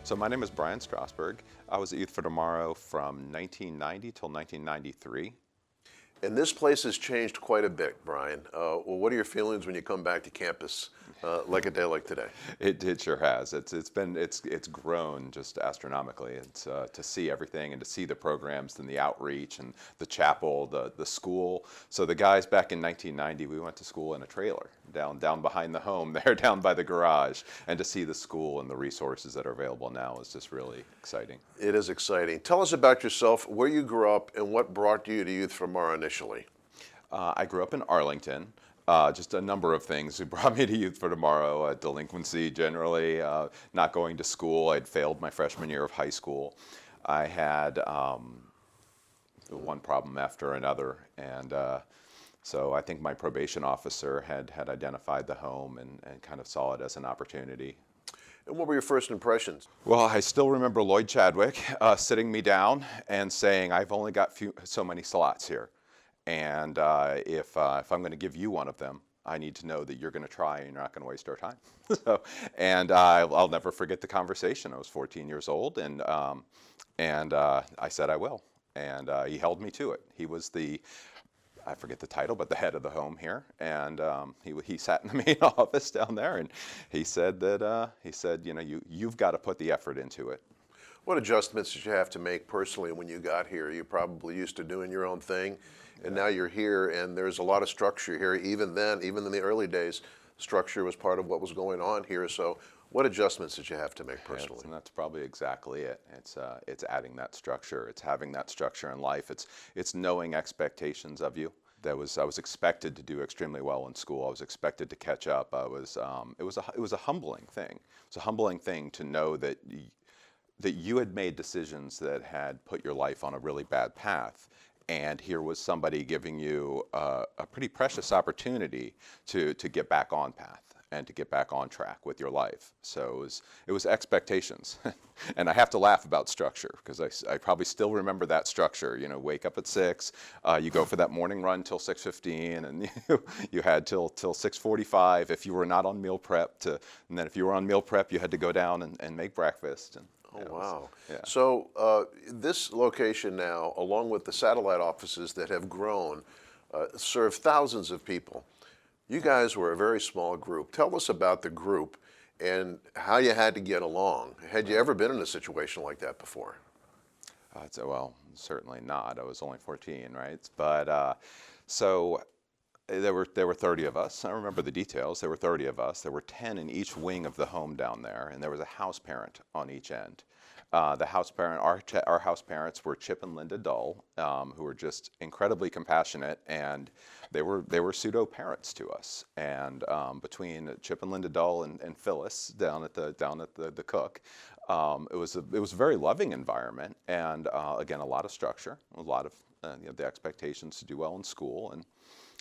So my name is Brian Strasburg. I was at Youth for Tomorrow from 1990 till 1993. And this place has changed quite a bit, Brian. Well, what are your feelings when you come back to campus like a day like today? It sure has. It's grown just astronomically. It's to see everything and to see the programs and the outreach and the chapel, the school. So the guys back in 1990, we went to school in a trailer down behind the home there, down by the garage, and to see the school and the resources that are available now is just really exciting. It is exciting. Tell us about yourself, where you grew up, and what brought you to Youth for Tomorrow initially. I grew up in Arlington. Just a number of things who brought me to Youth for Tomorrow. Delinquency generally, not going to school. I'd failed my freshman year of high school. I had one problem after another, and so I think my probation officer had identified the home and kind of saw it as an opportunity. And what were your first impressions? Well, I still remember Lloyd Chadwick sitting me down and saying, "I've only got so many slots here. And if I'm going to give you one of them, I need to know that you're going to try and you're not going to waste our time." And I'll never forget the conversation. I was 14 years old, and I said I will. And he held me to it. He was I forget the title, but the head of the home here. And he sat in the main office down there, and he said, you know, you've got to put the effort into it. What adjustments did you have to make personally when you got here? You probably used to doing your own thing, and now you're here, and there's a lot of structure here. Even then, even in the early days, structure was part of what was going on here. So what adjustments did you have to make personally? And that's probably exactly it. It's adding that structure. It's having that structure in life. It's knowing expectations of you. I was expected to do extremely well in school. I was expected to catch up. It was a humbling thing. It's a humbling thing to know that you had made decisions that had put your life on a really bad path. And here was somebody giving you a pretty precious opportunity to get back on path and to get back on track with your life. So it was expectations. And I have to laugh about structure because I probably still remember that structure. You know, wake up at 6, you go for that morning run till 6:15, and you had till 6:45 if you were not on meal prep and then if you were on meal prep, you had to go down and make breakfast. And Oh, wow. Yeah. So this location now, along with the satellite offices that have grown, serve thousands of people. You guys were a very small group. Tell us about the group and how you had to get along. Had you ever been in a situation like that before? Well, certainly not. I was only 14, right? But so there were 30 of us. I remember the details. There were 30 of us. There were 10 in each wing of the home down there, and there was a house parent on each end. The house parent, our house parents were Chip and Linda Dull, who were just incredibly compassionate, and they were pseudo parents to us. And between Chip and Linda Dull and Phyllis down at the cook, it was a very loving environment, and again, a lot of structure, a lot of the expectations to do well in school.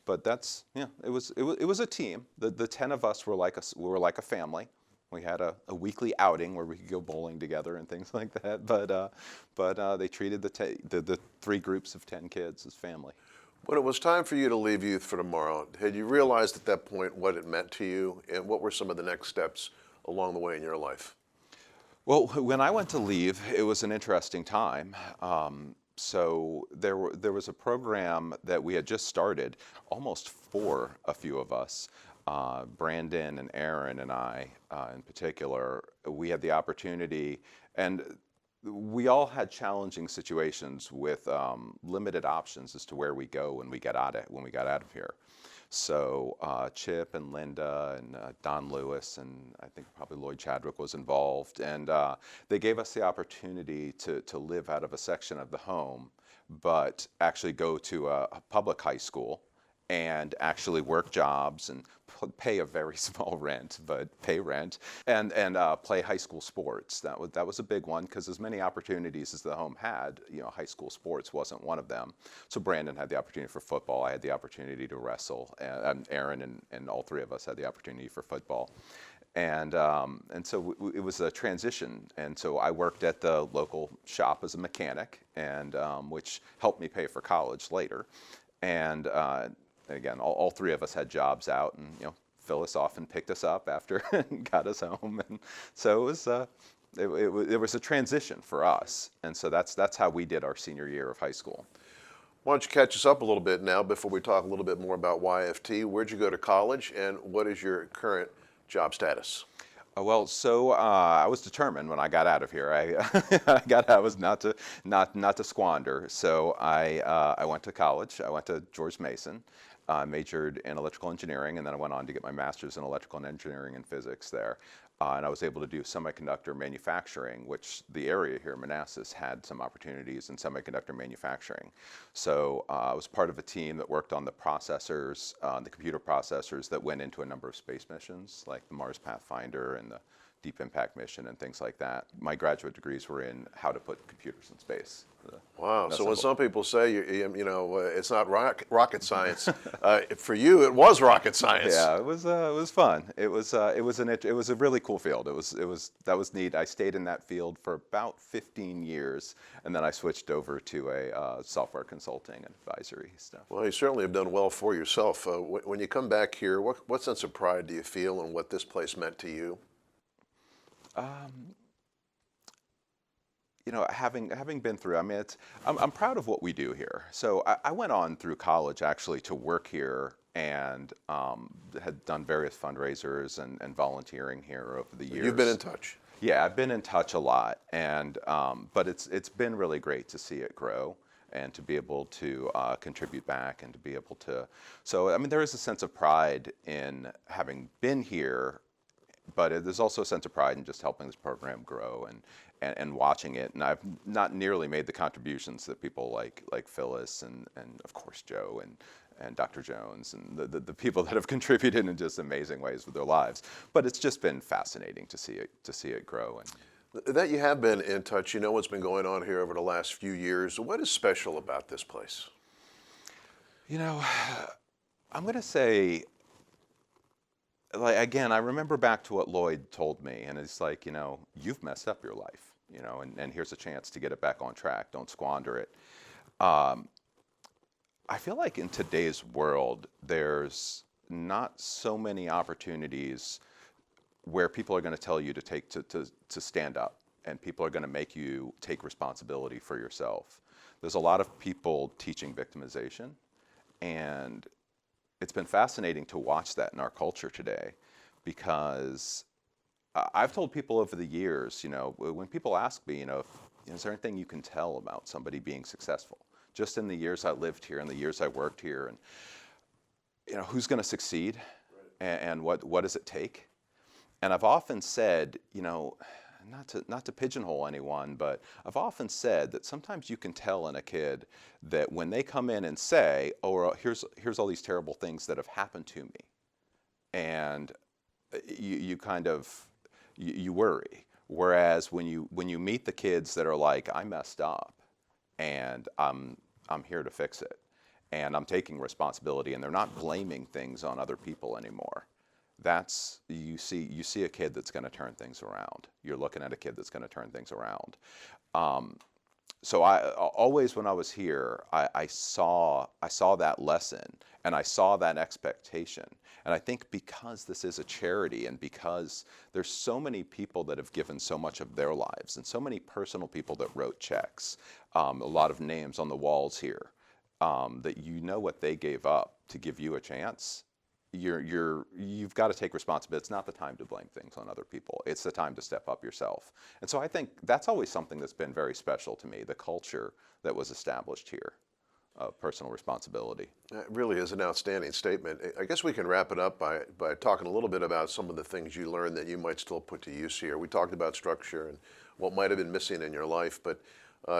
But it was a team. The 10 of us were like a family. We had a weekly outing where we could go bowling together and things like that. But they treated the 3 groups of 10 kids as family. When it was time for you to leave Youth for Tomorrow, had you realized at that point what it meant to you, and what were some of the next steps along the way in your life? Well, when I went to leave, it was an interesting time. So there was a program that we had just started, almost for a few of us. Brandon and Aaron and I, in particular, we had the opportunity, and we all had challenging situations with limited options as to where we go when we got out of here. So Chip and Linda and Don Lewis and I think probably Lloyd Chadwick was involved, and they gave us the opportunity to live out of a section of the home, but actually go to a public high school and actually work jobs and pay a very small rent, but pay rent, and play high school sports. That was a big one because as many opportunities as the home had, high school sports wasn't one of them. So Brandon had the opportunity for football. I had the opportunity to wrestle, and Aaron and all 3 of us had the opportunity for football. And so it was a transition. And so I worked at the local shop as a mechanic, and which helped me pay for college later. And again, all 3 of us had jobs out, and Phyllis often picked us up after and got us home. And so it was a transition for us, and so that's how we did our senior year of high school. Why don't you catch us up a little bit now before we talk a little bit more about YFT? Where'd you go to college, and what is your current job status? Well, so I was determined when I got out of here. I was not to squander. So I went to college. I went to George Mason, majored in electrical engineering, and then I went on to get my master's in electrical and engineering and physics there. And I was able to do semiconductor manufacturing, which the area here in Manassas had some opportunities in semiconductor manufacturing. So I was part of a team that worked on the processors, the computer processors that went into a number of space missions, like the Mars Pathfinder and the Deep Impact mission and things like that. My graduate degrees were in how to put computers in space. Wow. That's So when simple. some people say, it's not rocket science, for you, it was rocket science. Yeah, it was fun. It was a really cool field. That was neat. I stayed in that field for about 15 years, and then I switched over to a software consulting and advisory stuff. Well, you certainly have done well for yourself. When you come back here, what sense of pride do you feel in what this place meant to you? Having been through, I mean, I'm proud of what we do here. So I went on through college actually to work here and had done various fundraisers and volunteering here over the years. You've been in touch. Yeah, I've been in touch a lot, and but it's been really great to see it grow and to be able to contribute back and to be able to. So I mean, there is a sense of pride in having been here, but there's also a sense of pride in just helping this program grow and watching it. And I've not nearly made the contributions that people like Phyllis and of course Joe and Dr. Jones and the people that have contributed in just amazing ways with their lives. But it's just been fascinating to see it grow. And That you have been in touch, you know what's been going on here over the last few years. What is special about this place? I'm going to say, like, again, I remember back to what Lloyd told me, and it's like, you've messed up your life, and here's a chance to get it back on track. Don't squander it. I feel like in today's world, there's not so many opportunities where people are going to tell you to stand up, and people are going to make you take responsibility for yourself. There's a lot of people teaching victimization, and it's been fascinating to watch that in our culture today, because I've told people over the years, when people ask me, is there anything you can tell about somebody being successful? Just in the years I lived here and the years I worked here, and who's going to succeed, and what does it take? And I've often said, not to pigeonhole anyone, but I've often said that sometimes you can tell in a kid that when they come in and say, "Oh, here's all these terrible things that have happened to me," and you kind of you worry. Whereas when you meet the kids that are like, "I messed up, and I'm here to fix it, and I'm taking responsibility," and they're not blaming things on other people anymore. That's you see a kid that's going to turn things around. You're looking at a kid that's going to turn things around. So I always, when I was here, I saw that lesson, and I saw that expectation. And I think because this is a charity, and because there's so many people that have given so much of their lives, and so many personal people that wrote checks, a lot of names on the walls here, that what they gave up to give you a chance. You've got to take responsibility. It's not the time to blame things on other people. It's the time to step up yourself. And so I think that's always something that's been very special to me, the culture that was established here of personal responsibility. That really is an outstanding statement. I guess we can wrap it up by talking a little bit about some of the things you learned that you might still put to use here. We talked about structure and what might have been missing in your life, but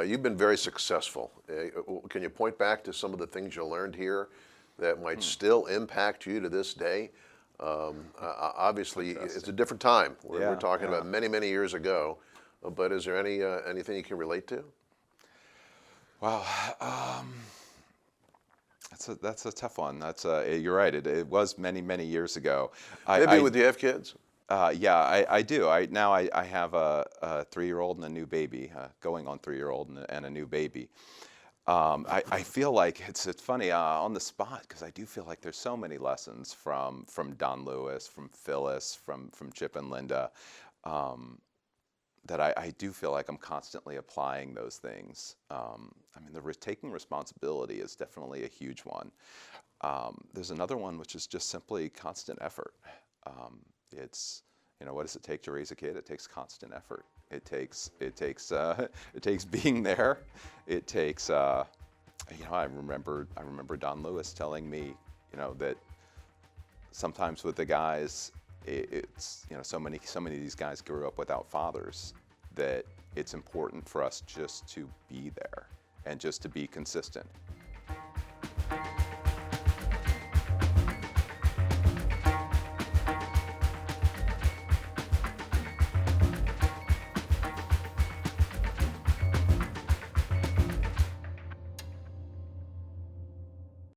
you've been very successful. Can you point back to some of the things you learned here that might still impact you to this day? Obviously, it's a different time. We're talking about many, many years ago. But is there anything you can relate to? Wow, that's a tough one. You're right. It was many, many years ago. Maybe do you have kids? Yeah, I do. I have a 3-year-old and a new baby, going on 3-year-old and a new baby. I feel like it's funny on the spot, because I do feel like there's so many lessons from Don Lewis, from Phyllis, from Chip and Linda. that I do feel like I'm constantly applying those things. I mean, taking responsibility is definitely a huge one. There's another one which is just simply constant effort. It's, what does it take to raise a kid? It takes constant effort. It takes being there. It takes, I remember Don Lewis telling me, that sometimes with the guys, it's, so many of these guys grew up without fathers, that it's important for us just to be there and just to be consistent.